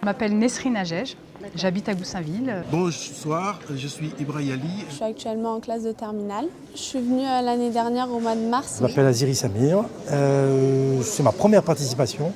Je m'appelle Nesrine Agege, j'habite à Goussainville. Bonsoir, je suis Ibrahim Ali. Je suis actuellement en classe de terminale. Je suis venue l'année dernière au mois de mars. Je m'appelle Aziri Samir, c'est ma première participation.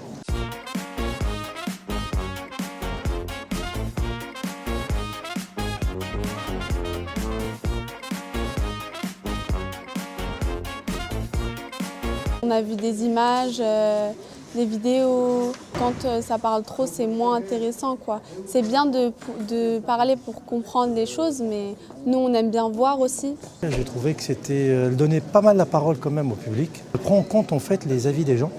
On a vu des images, des vidéos. Quand ça parle trop, c'est moins intéressant, quoi. C'est bien de parler pour comprendre les choses, mais nous, on aime bien voir aussi. J'ai trouvé que elle donnait pas mal la parole quand même au public. Elle prend en compte en fait les avis des gens.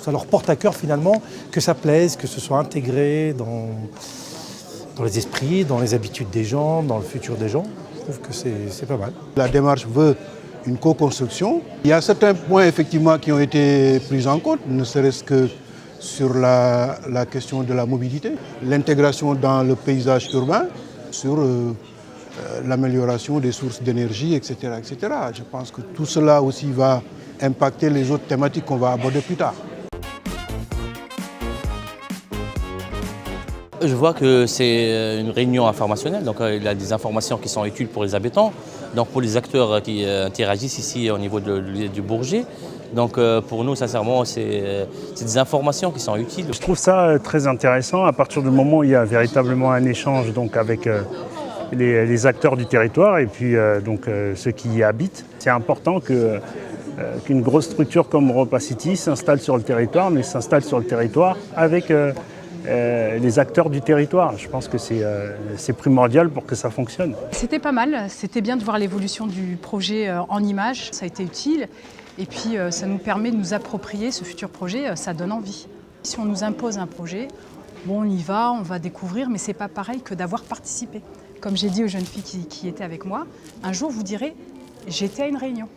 Ça leur porte à cœur finalement que ça plaise, que ce soit intégré dans les esprits, dans les habitudes des gens, dans le futur des gens. Je trouve que c'est pas mal. La démarche veut une co-construction. Il y a certains points effectivement qui ont été pris en compte, ne serait-ce que sur la question de la mobilité, l'intégration dans le paysage urbain, sur l'amélioration des sources d'énergie, etc., etc. Je pense que tout cela aussi va impacter les autres thématiques qu'on va aborder plus tard. Je vois que c'est une réunion informationnelle, donc il y a des informations qui sont utiles pour les habitants, donc pour les acteurs qui interagissent ici au niveau du Bourget. Donc pour nous, sincèrement, c'est des informations qui sont utiles. Je trouve ça très intéressant à partir du moment où il y a véritablement un échange donc, avec les acteurs du territoire et puis ceux qui y habitent. C'est important qu'une grosse structure comme Europa City s'installe sur le territoire, mais s'installe sur le territoire avec les acteurs du territoire. Je pense que c'est primordial pour que ça fonctionne. C'était pas mal, c'était bien de voir l'évolution du projet en images, ça a été utile. Et puis ça nous permet de nous approprier ce futur projet, ça donne envie. Si on nous impose un projet, bon, on y va, on va découvrir, mais c'est pas pareil que d'avoir participé. Comme j'ai dit aux jeunes filles qui étaient avec moi, un jour vous direz « j'étais à une réunion ».